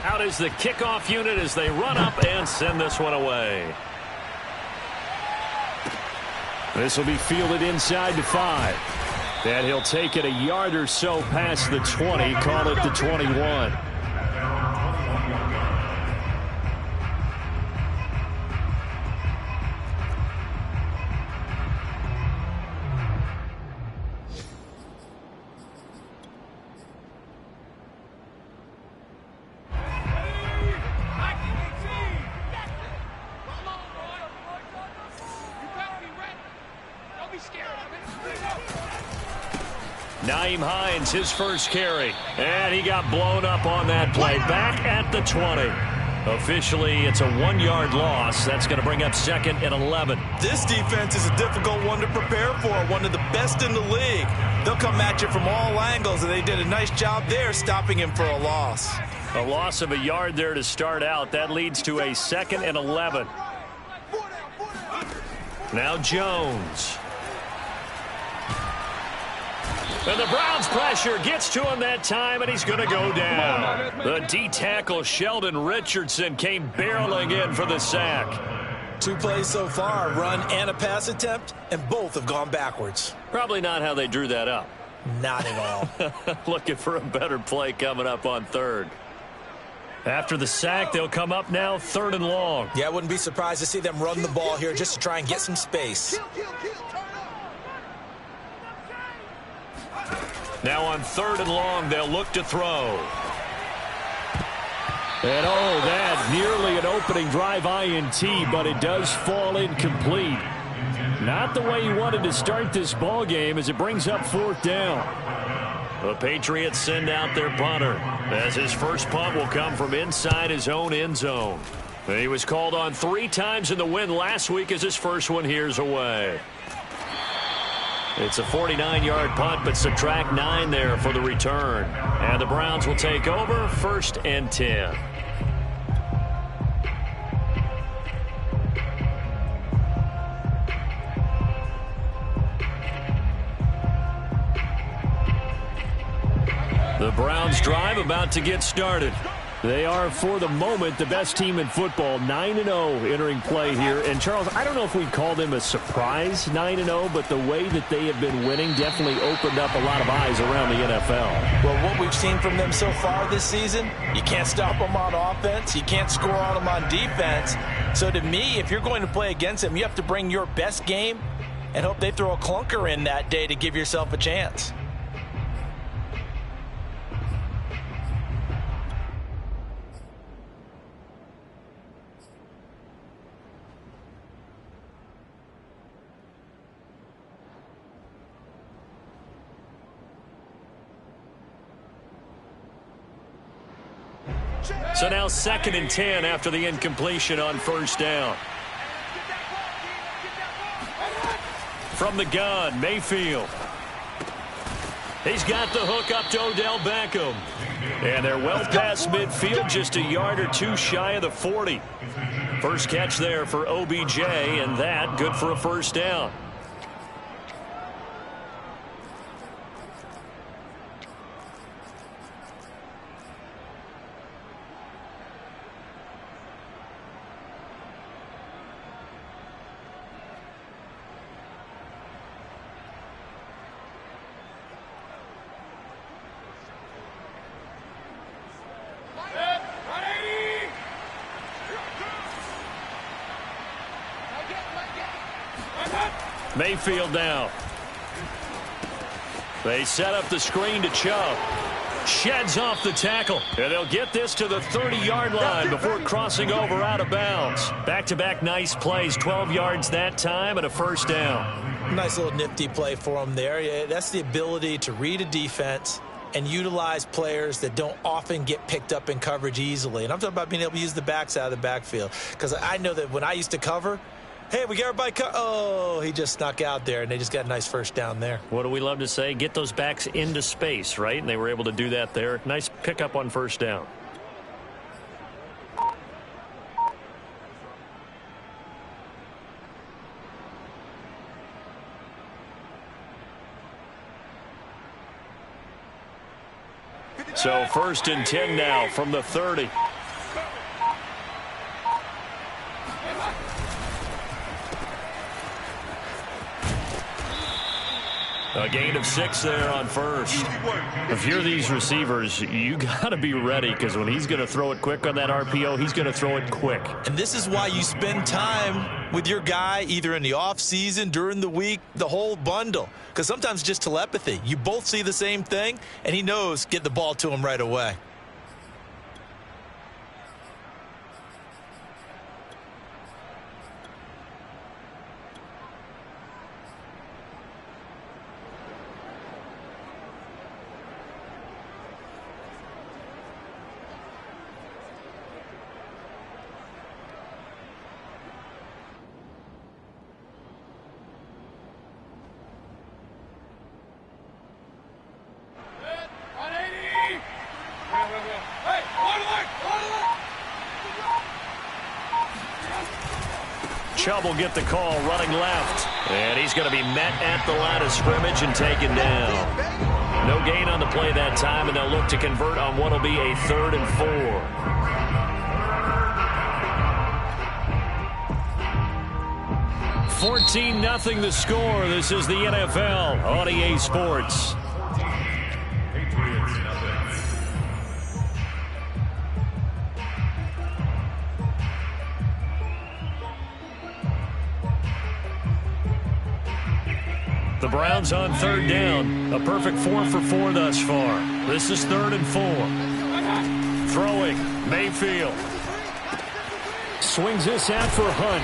Out is the kickoff unit as they run up and send this one away. This will be fielded inside the 5. And he'll take it a yard or so past the 20, call it the 21. Nyheim Hines, his first carry. And he got blown up on that play. Back at the 20. Officially, it's a 1-yard loss. That's going to bring up 2nd and 11. This defense is a difficult one to prepare for. One of the best in the league. They'll come at you from all angles, and they did a nice job there stopping him for a loss. A loss of a yard there to start out. That leads to a 2nd and 11. Now Jones. And the Browns pressure gets to him that time, and he's going to go down. The D-tackle Sheldon Richardson came barreling in for the sack. 2 plays so far, a run and a pass attempt, and both have gone backwards. Probably not how they drew that up. Not at all. Looking for a better play coming up on 3rd. After the sack, they'll come up now 3rd and long. Yeah, I wouldn't be surprised to see them run the ball here just to try and get some space. Now on 3rd and long, they'll look to throw. And oh, that nearly an opening drive INT, but it does fall incomplete. Not the way he wanted to start this ball game as it brings up 4th down. The Patriots send out their punter as his first punt will come from inside his own end zone. He was called on 3 times in the win last week as his first one here's away. It's a 49-yard punt, but subtract 9 there for the return. And the Browns will take over 1st and 10. The Browns drive about to get started. They are, for the moment, the best team in football, 9-0 entering play here. And, Charles, I don't know if we'd call them a surprise 9-0, but the way that they have been winning definitely opened up a lot of eyes around the NFL. Well, what we've seen from them so far this season, you can't stop them on offense. You can't score on them on defense. So, to me, if you're going to play against them, you have to bring your best game and hope they throw a clunker in that day to give yourself a chance. So now 2nd and 10 after the incompletion on 1st down. From the gun, Mayfield. He's got the hook up to Odell Beckham. And they're well past midfield, just a yard or 2 shy of the 40. First catch there for OBJ, and that good for a 1st down. Mayfield now. They set up the screen to Chubb. Sheds off the tackle. And they'll get this to the 30-yard line before crossing over out of bounds. Back-to-back nice plays. 12 yards that time and a 1st down. Nice little nifty play for them there. Yeah, that's the ability to read a defense and utilize players that don't often get picked up in coverage easily. And I'm talking about being able to use the backs out of the backfield. Because I know that when I used to cover, hey, we got everybody oh, he just snuck out there, and they just got a nice 1st down there. What do we love to say? Get those backs into space, right? And they were able to do that there. Nice pickup on 1st down. So 1st and 10 now from the 30. A gain of 6 there on first. If you're these receivers, you got to be ready, because when he's going to throw it quick on that RPO, he's going to throw it quick. And this is why you spend time with your guy either in the offseason, during the week, the whole bundle. Because sometimes just telepathy. You both see the same thing, and he knows get the ball to him right away. Chubb will get the call running left. And he's going to be met at the line of scrimmage and taken down. No gain on the play that time, and they'll look to convert on what will be a 3rd and 4. 14-0 the score. This is the NFL on EA Sports. The Browns on 3rd down. A perfect 4 for 4 thus far. This is 3rd and 4. Throwing, Mayfield. Swings this out for Hunt.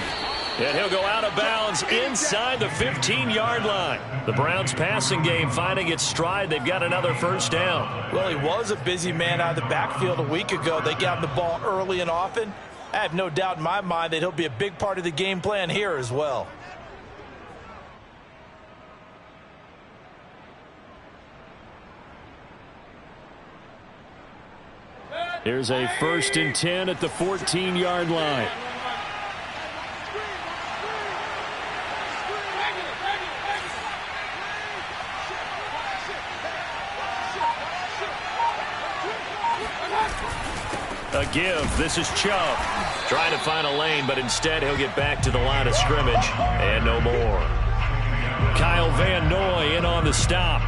And he'll go out of bounds inside the 15-yard line. The Browns passing game finding its stride. They've got another first down. Well, he was a busy man out of the backfield a week ago. They got him the ball early and often. I have no doubt in my mind that he'll be a big part of the game plan here as well. Here's a 1st and 10 at the 14-yard line. A give. This is Chubb. Trying to find a lane, but instead he'll get back to the line of scrimmage. And no more. Kyle Van Noy in on the stop.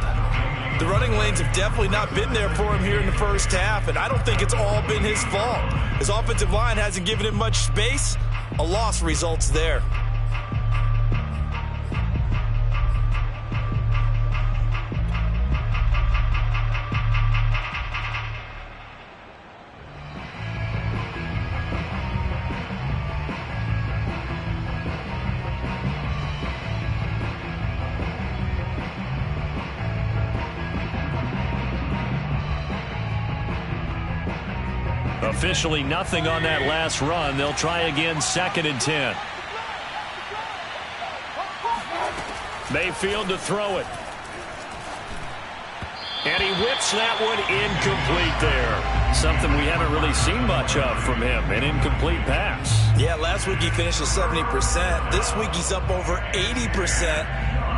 The running lanes have definitely not been there for him here in the first half, and I don't think it's all been his fault. His offensive line hasn't given him much space. A loss results there. Officially nothing on that last run. They'll try again, 2nd and 10. Mayfield to throw it. And he whips that one incomplete there. Something we haven't really seen much of from him, an incomplete pass. Yeah, last week he finished at 70%. This week he's up over 80%.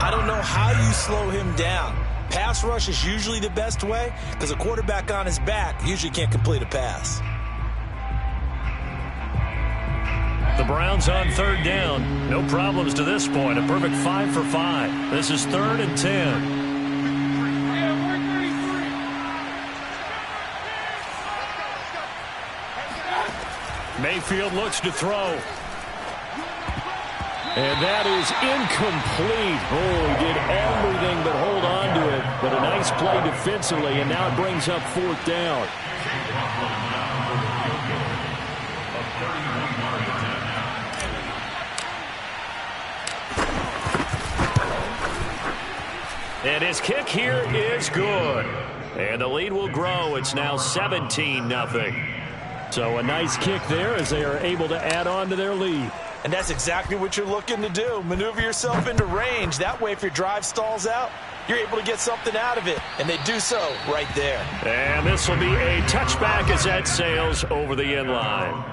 I don't know how you slow him down. Pass rush is usually the best way because a quarterback on his back usually can't complete a pass. The Browns on 3rd down. No problems to this point. A perfect 5 for 5. This is 3rd and 10. Mayfield looks to throw. And that is incomplete. Oh, he did everything but hold on to it. But a nice play defensively, and now it brings up 4th down. And his kick here is good. And the lead will grow. It's now 17-0. So a nice kick there as they are able to add on to their lead. And that's exactly what you're looking to do. Maneuver yourself into range. That way, if your drive stalls out, you're able to get something out of it. And they do so right there. And this will be a touchback as that sails over the end line.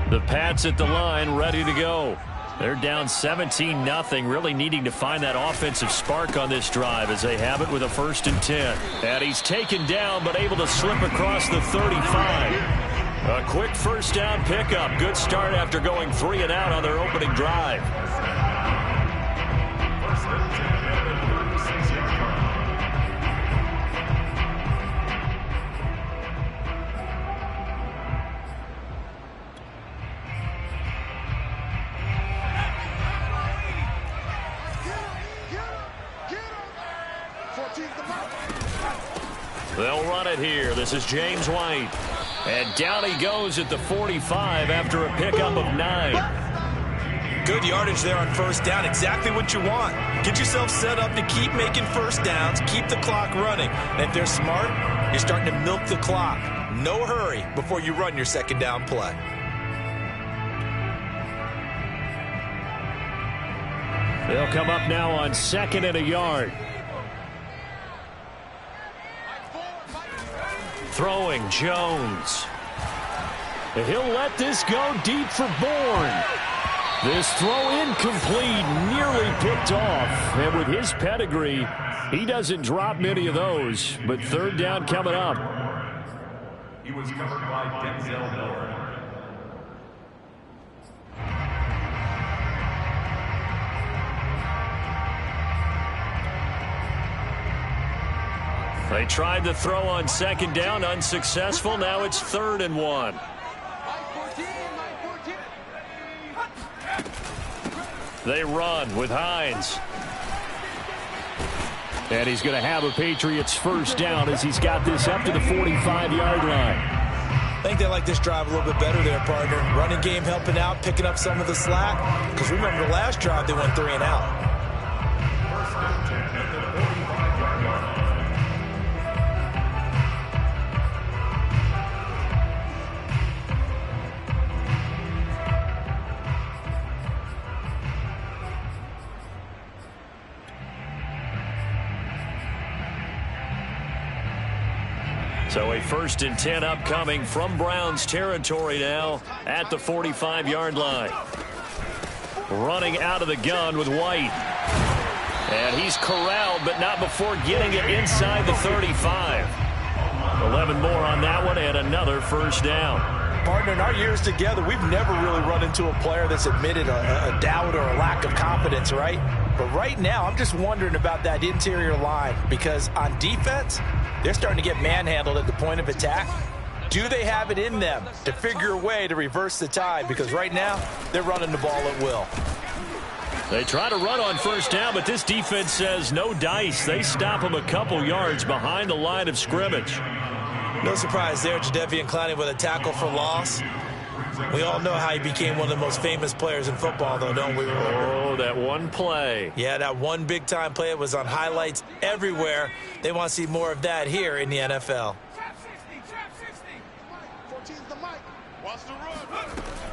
The Pats at the line, ready to go. They're down 17-0, really needing to find that offensive spark on this drive as they have it with a 1st and 10. And he's taken down but able to slip across the 35. A quick 1st down pickup. Good start after going 3 and out on their opening drive. They'll run it here. This is James White. And down he goes at the 45 after a pickup of 9. Good yardage there on 1st down. Exactly what you want. Get yourself set up to keep making 1st downs. Keep the clock running. And if they're smart, you're starting to milk the clock. No hurry before you run your 2nd down play. They'll come up now on 2nd and a yard. Throwing Jones. He'll let this go deep for Bourne. This throw incomplete, nearly picked off. And with his pedigree, he doesn't drop many of those. But 3rd down coming up. He was covered by Denzel Miller. They tried to throw on 2nd down, unsuccessful. Now it's 3rd and 1. They run with Hines. And he's going to have a Patriots 1st down as he's got this up to the 45-yard line. I think they like this drive a little bit better there, partner. Running game helping out, picking up some of the slack. Because remember the last drive, they went 3 and out. So a 1st and 10 upcoming from Browns territory now at the 45-yard line. Running out of the gun with White. And he's corralled, but not before getting it inside the 35. 11 more on that one and another 1st down. Partner, in our years together, we've never really run into a player that's admitted a doubt or a lack of confidence, right? But right now, I'm just wondering about that interior line because on defense, they're starting to get manhandled at the point of attack. Do they have it in them to figure a way to reverse the tide? Because right now, they're running the ball at will. They try to run on 1st down, but this defense says no dice. They stop them a couple yards behind the line of scrimmage. No surprise there, Jadeveon Clowney with a tackle for loss. We all know how he became one of the most famous players in football, though, don't we? Oh, that one play. Yeah, that one big-time play. It was on highlights everywhere. They want to see more of that here in the NFL.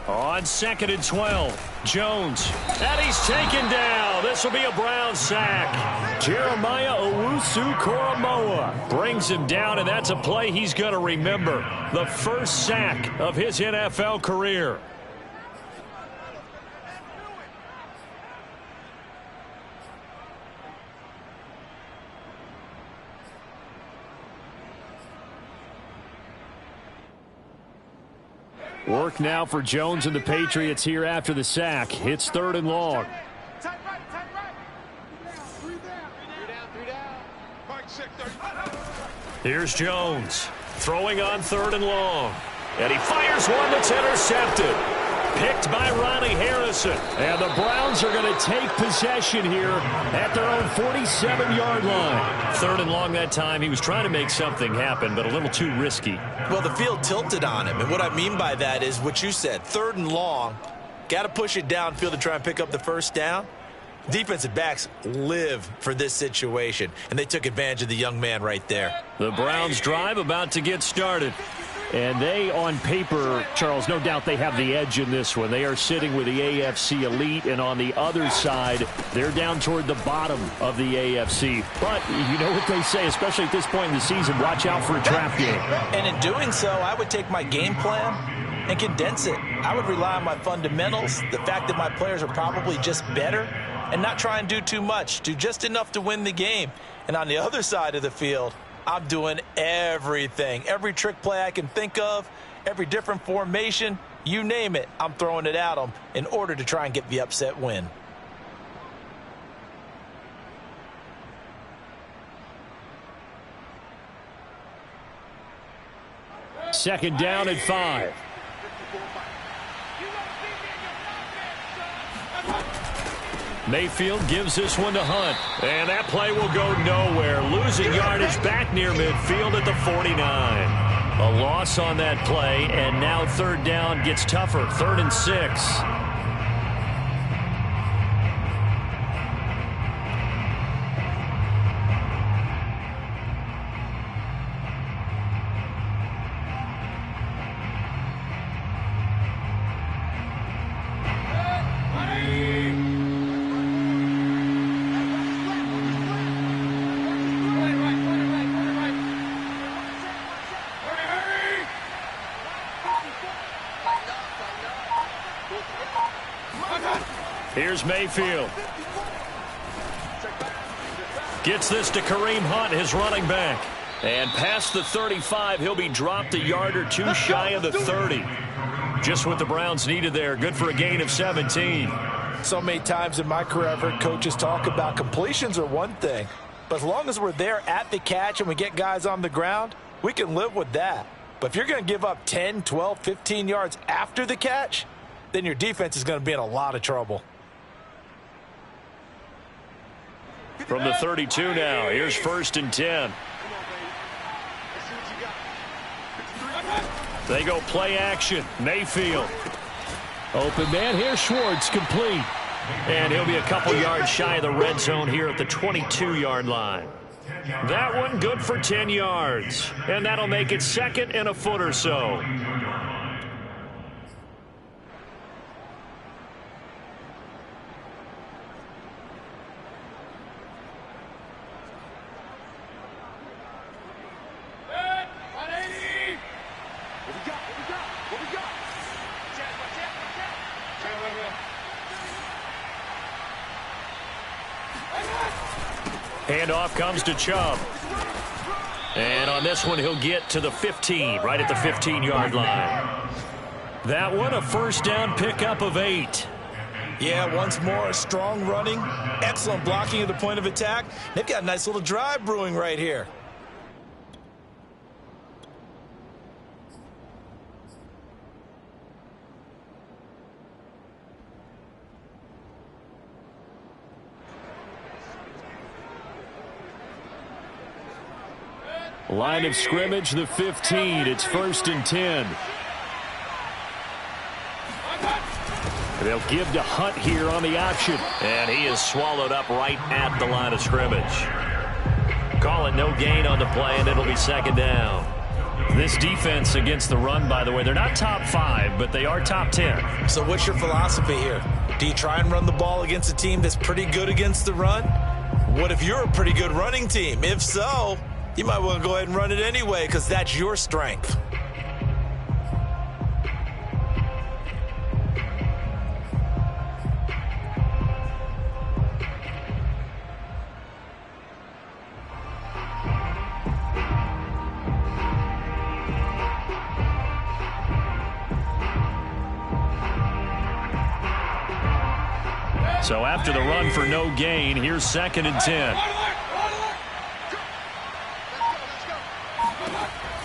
On 2nd and 12, Jones. And he's taken down. This will be a Brown sack. Jeremiah Owusu-Koramoah brings him down, and that's a play he's going to remember. The 1st sack of his NFL career. Work now for Jones and the Patriots here after the sack. It's 3rd and long. Here's Jones throwing on 3rd and long. And he fires one that's intercepted. Picked by Ronnie Harrison. And the Browns are going to take possession here at their own 47-yard line. 3rd and long that time. He was trying to make something happen, but a little too risky. Well, the field tilted on him. And what I mean by that is what you said. 3rd and long. Got to push it downfield to try and pick up the 1st down. Defensive backs live for this situation. And they took advantage of the young man right there. The Browns drive about to get started. And they, on paper, Charles, no doubt they have the edge in this one. They are sitting with the AFC elite, and on the other side, they're down toward the bottom of the AFC. But you know what they say, especially at this point in the season, watch out for a trap game. And in doing so, I would take my game plan and condense it. I would rely on my fundamentals, the fact that my players are probably just better, and not try and do too much. Do just enough to win the game. And on the other side of the field, I'm doing everything. Every trick play I can think of, every different formation, you name it, I'm throwing it at them in order to try and get the upset win. Second down and 5. Mayfield gives this one to Hunt. And that play will go nowhere. Losing yardage back near midfield at the 49. A loss on that play, and now third down gets tougher. 3rd and 6. Here's Mayfield. Gets this to Kareem Hunt, his running back. And past the 35, he'll be dropped a yard or two shy of the 30. Just what the Browns needed there. Good for a gain of 17. So many times in my career, I've heard coaches talk about completions are one thing. But as long as we're there at the catch and we get guys on the ground, we can live with that. But if you're going to give up 10, 12, 15 yards after the catch, then your defense is going to be in a lot of trouble. From the 32 now, here's 1st and 10. They go play action. Mayfield. Open man here, Schwartz, complete. And he'll be a couple yards shy of the red zone here at the 22-yard line. That one good for 10 yards. And that'll make it 2nd and a foot or so. Handoff comes to Chubb. And on this one, he'll get to the 15, right at the 15-yard line. That one, a first down pickup of 8. Yeah, once more, strong running, excellent blocking at the point of attack. They've got a nice little drive brewing right here. Line of scrimmage, the 15. It's 1st and 10. They'll give to Hunt here on the option. And he is swallowed up right at the line of scrimmage. Call it no gain on the play, and it'll be 2nd down. This defense against the run, by the way, they're not top 5, but they are top 10. So what's your philosophy here? Do you try and run the ball against a team that's pretty good against the run? What if you're a pretty good running team? If so, you might want to go ahead and run it anyway because that's your strength. So after the run for no gain, here's 2nd and 10.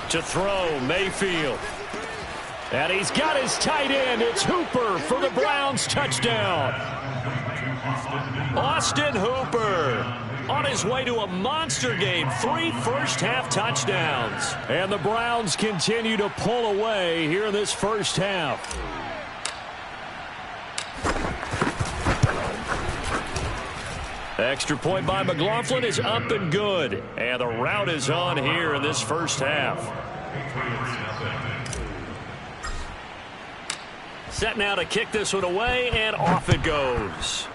To throw, Mayfield. And he's got his tight end. It's Hooper for the Browns touchdown. Austin Hooper on his way to a monster game. 3 first-half touchdowns. And the Browns continue to pull away here in this first half. Extra point by McLaughlin is up and good. And the route is on here in this first half. Set now to kick this one away, and off it goes.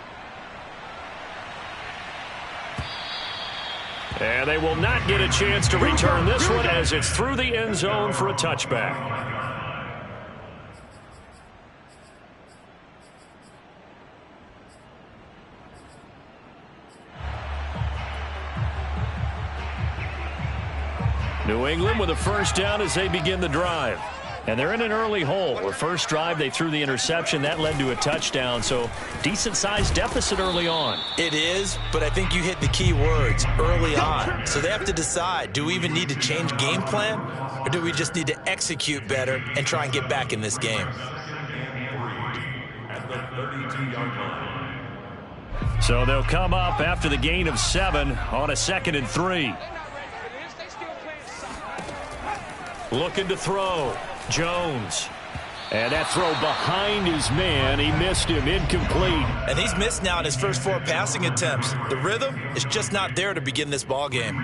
And they will not get a chance to return this one as it's through the end zone for a touchback. New England with a first down as they begin the drive. And they're in an early hole. The first drive, they threw the interception. That led to a touchdown, so decent-sized deficit early on. It is, but I think you hit the key words, early on. So they have to decide, do we even need to change game plan, or do we just need to execute better and try and get back in this game? At the 32-yard line. So they'll come up after the gain of 7 on a 2nd and 3. Looking to throw. Jones. And that throw behind his man. He missed him. Incomplete. And he's missed now in his first 4 passing attempts. The rhythm is just not there to begin this ball game.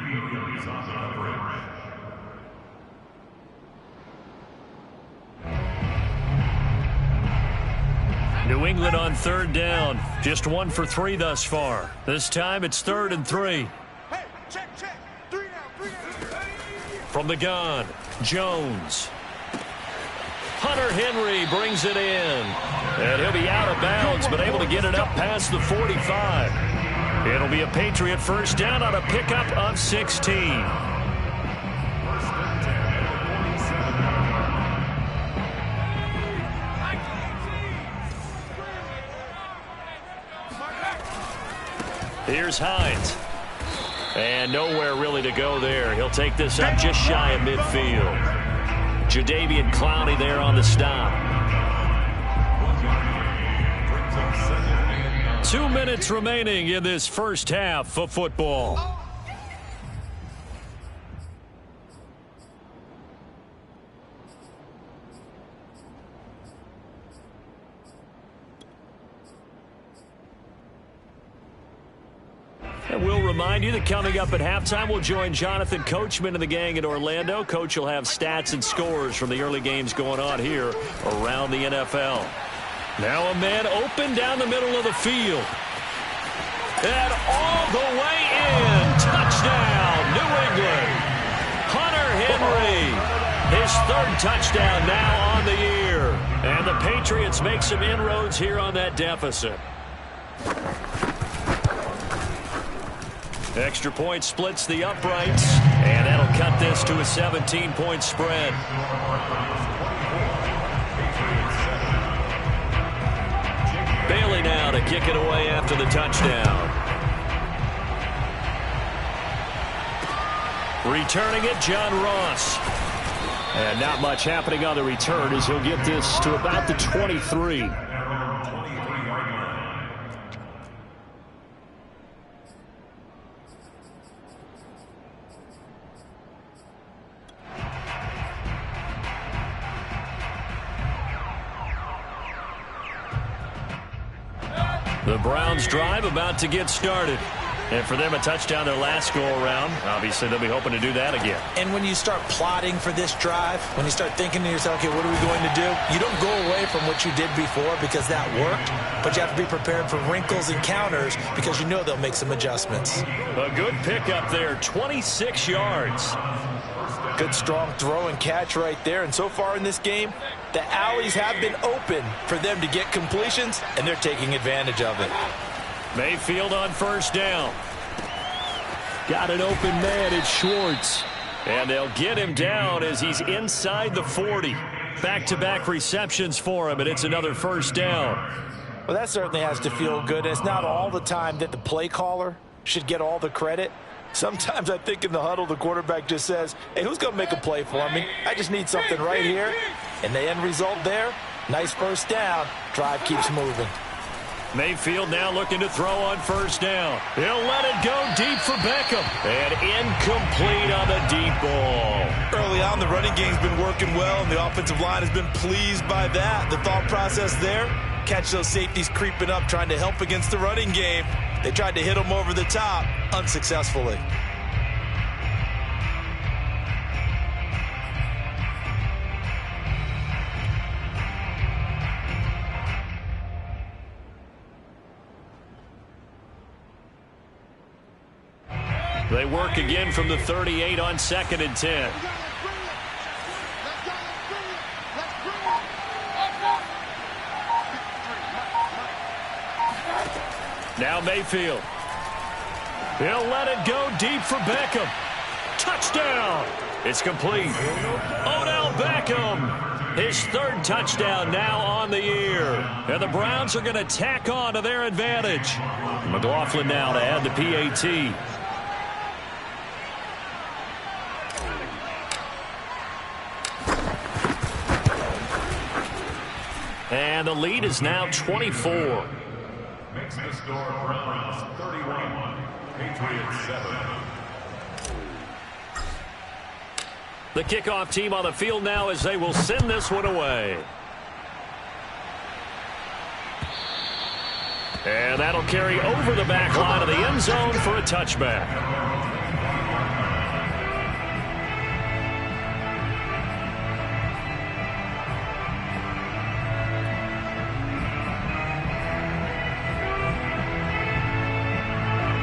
New England on 3rd down. Just 1 for 3 thus far. This time it's 3rd and 3. From the gun, Jones. Hunter Henry brings it in. And he'll be out of bounds, but able to get it up past the 45. It'll be a Patriot first down on a pickup of 16. Here's Hines. And nowhere really to go there. He'll take this up just shy of midfield. Jadeveon Clowney there on the stop. 2 minutes remaining in this first half of football. And we'll remind you that coming up at halftime, we'll join Jonathan Coachman and the gang in Orlando. Coach will have stats and scores from the early games going on here around the NFL. Now a man open down the middle of the field. And all the way in. Touchdown, New England. Hunter Henry. His 3rd touchdown now on the year. And the Patriots make some inroads here on that deficit. Extra point splits the uprights, and that'll cut this to a 17-point spread. Bailey now to kick it away after the touchdown. Returning it, John Ross. And not much happening on the return as he'll get this to about the 23. The Browns drive about to get started. And for them, a touchdown their last go-around. Obviously, they'll be hoping to do that again. And when you start plotting for this drive, when you start thinking to yourself, okay, what are we going to do? You don't go away from what you did before because that worked, but you have to be prepared for wrinkles and counters because you know they'll make some adjustments. A good pickup there, 26 yards. Good strong throw and catch right there. And so far in this game, the alleys have been open for them to get completions, and they're taking advantage of it. Mayfield on first down. Got an open man, it's Schwartz. And they'll get him down as he's inside the 40. Back-to-back receptions for him, and it's another first down. Well, that certainly has to feel good. It's not all the time that the play caller should get all the credit. Sometimes I think in the huddle, the quarterback just says, hey, who's going to make a play for me? I just need something right here. And the end result there, nice first down. Drive keeps moving. Mayfield now looking to throw on first down. He'll let it go deep for Beckham. And incomplete on the deep ball. Early on, the running game's been working well, and the offensive line has been pleased by that. The thought process there, catch those safeties creeping up, trying to help against the running game. They tried to hit him over the top, unsuccessfully. They work again from the 38 on 2nd and 10. Now Mayfield. He'll let it go deep for Beckham. Touchdown. It's complete. Odell Beckham, his 3rd touchdown now on the year. And the Browns are going to tack on to their advantage. McLaughlin now to add the PAT. And the lead is now 24. Makes the score Browns 31, Patriots 7. The kickoff team on the field now as they will send this one away. And that'll carry over the back line of the end zone for a touchback.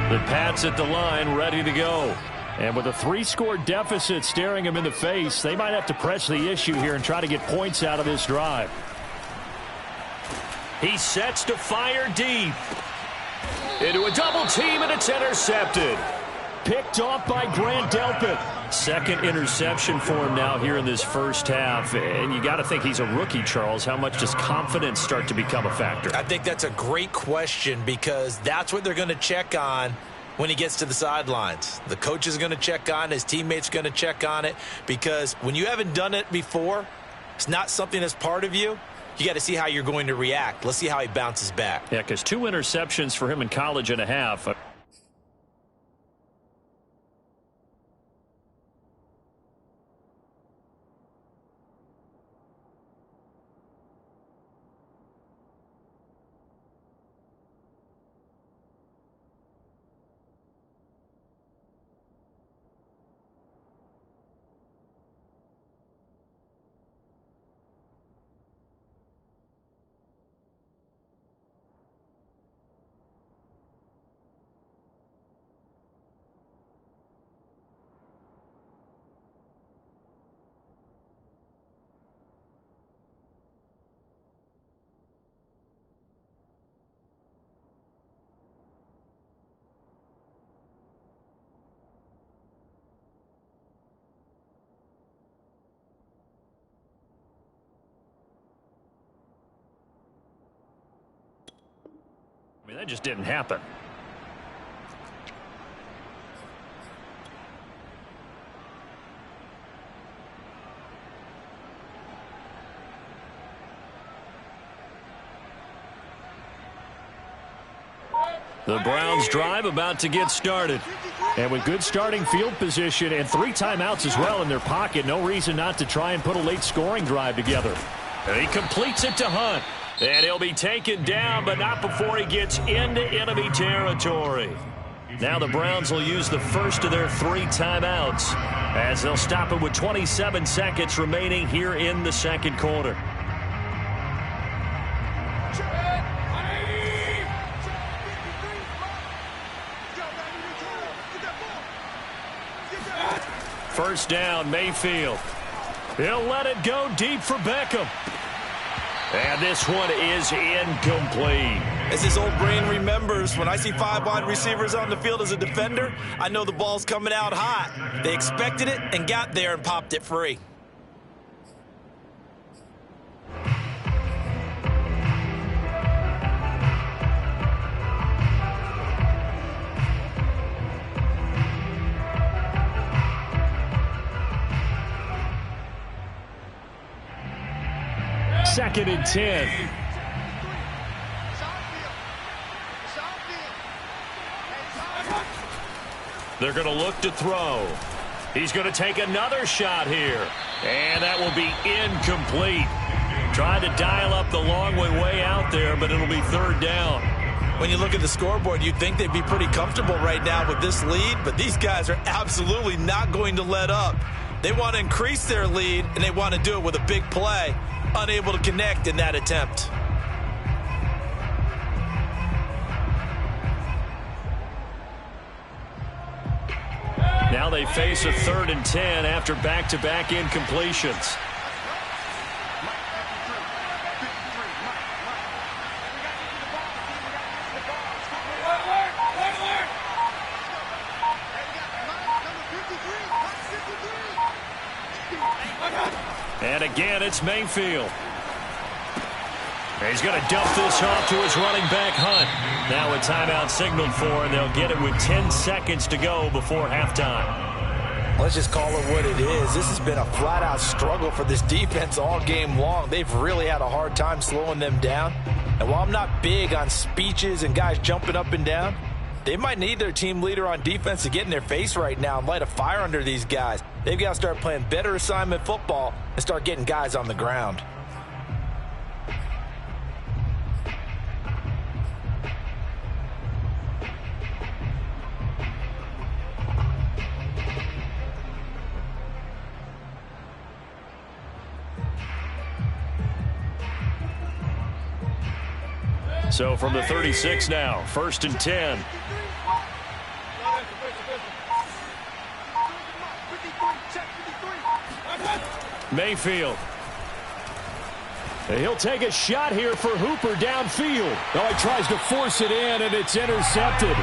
The Pats at the line, ready to go. And with a 3-score deficit staring him in the face, they might have to press the issue here and try to get points out of this drive. He sets to fire deep. Into a double team, and it's intercepted. Picked off by Grant Delpit. 2nd interception for him now here in this first half. And you got to think he's a rookie, Charles. How much does confidence start to become a factor? I think that's a great question because that's what they're going to check on when he gets to the sidelines. The coach is going to check on, his teammates are going to check on it, because when you haven't done it before, it's not something that's part of you. You got to see how you're going to react. Let's see how he bounces back. Yeah, because 2 interceptions for him in college and a half. I mean, that just didn't happen. The Browns drive about to get started. And with good starting field position and 3 timeouts as well in their pocket, no reason not to try and put a late scoring drive together. And he completes it to Hunt. And he'll be taken down, but not before he gets into enemy territory. Now the Browns will use the first of their 3 timeouts as they'll stop it with 27 seconds remaining here in the second quarter. First down, Mayfield. He'll let it go deep for Beckham. And this one is incomplete. As his old brain remembers, when I see 5 wide receivers on the field as a defender, I know the ball's coming out hot. They expected it and got there and popped it free. Second and 10. They're going to look to throw. He's going to take another shot here. And that will be incomplete. Trying to dial up the long way out there, but it'll be 3rd down. When you look at the scoreboard, you'd think they'd be pretty comfortable right now with this lead, but these guys are absolutely not going to let up. They want to increase their lead, and they want to do it with a big play. Unable to connect in that attempt. Now they face a 3rd and 10 after back-to-back incompletions. And again, it's Mayfield. He's going to dump this off to his running back, Hunt. Now a timeout signaled for, and they'll get it with 10 seconds to go before halftime. Let's just call it what it is. This has been a flat-out struggle for this defense all game long. They've really had a hard time slowing them down. And while I'm not big on speeches and guys jumping up and down, they might need their team leader on defense to get in their face right now and light a fire under these guys. They've got to start playing better assignment football and start getting guys on the ground. So from the 36 now, 1st and 10. Mayfield. He'll take a shot here for Hooper downfield. Oh, he tries to force it in, and it's intercepted.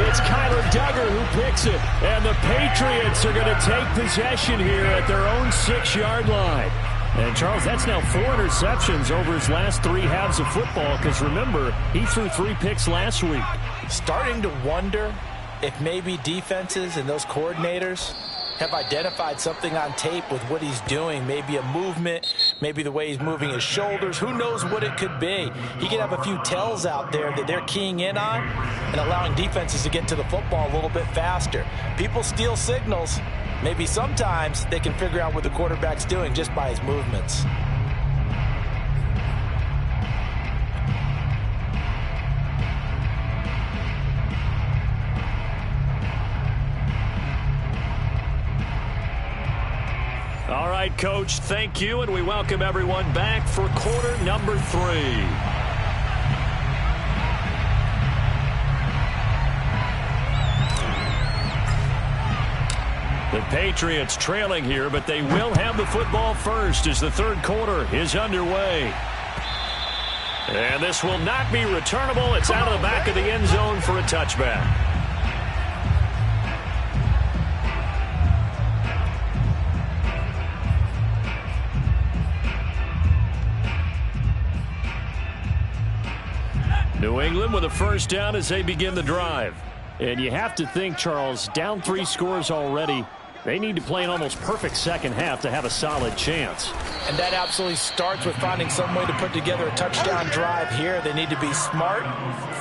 It's Kyler Duggar who picks it. And the Patriots are going to take possession here at their own 6-yard line. And, Charles, that's now 4 interceptions over his last 3 halves of football because, remember, he threw 3 picks last week. Starting to wonder if maybe defenses and those coordinators have identified something on tape with what he's doing. Maybe a movement, maybe the way he's moving his shoulders. Who knows what it could be? He could have a few tells out there that they're keying in on and allowing defenses to get to the football a little bit faster. People steal signals. Maybe sometimes they can figure out what the quarterback's doing just by his movements. All right, Coach, thank you, and we welcome everyone back for quarter number 3. The Patriots trailing here, but they will have the football first as the 3rd quarter is underway. And this will not be returnable. It's out of the back of the end zone for a touchback. New England with a 1st down as they begin the drive. And you have to think, Charles, down 3 scores already. They need to play an almost perfect second half to have a solid chance. And that absolutely starts with finding some way to put together a touchdown drive here. They need to be smart,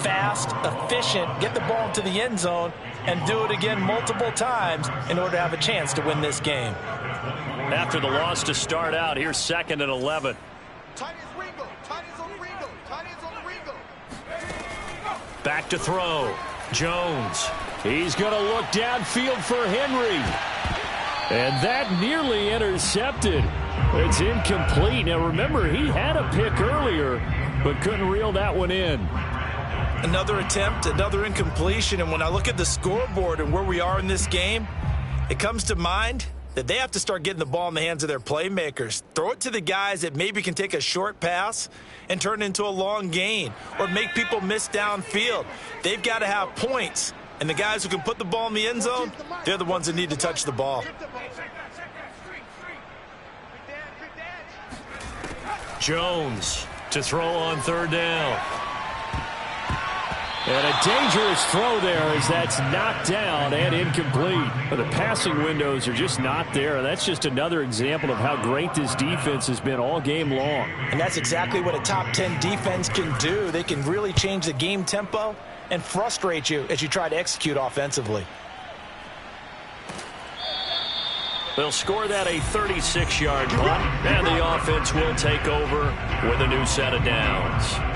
fast, efficient, get the ball into the end zone, and do it again multiple times in order to have a chance to win this game. After the loss to start out, here's 2nd and 11. Back to throw. Jones. He's going to look downfield for Henry. And that nearly intercepted. It's incomplete. Now, remember, he had a pick earlier, but couldn't reel that one in. Another attempt, another incompletion. And when I look at the scoreboard and where we are in this game, it comes to mind that they have to start getting the ball in the hands of their playmakers. Throw it to the guys that maybe can take a short pass and turn it into a long gain or make people miss downfield. They've got to have points. And the guys who can put the ball in the end zone, they're the ones that need to touch the ball. Jones to throw on 3rd down. And a dangerous throw there as that's knocked down and incomplete. But the passing windows are just not there. That's just another example of how great this defense has been all game long. And that's exactly what a top 10 defense can do. They can really change the game tempo and frustrate you as you try to execute offensively. They'll score that a 36-yard punt, and the offense will take over with a new set of downs.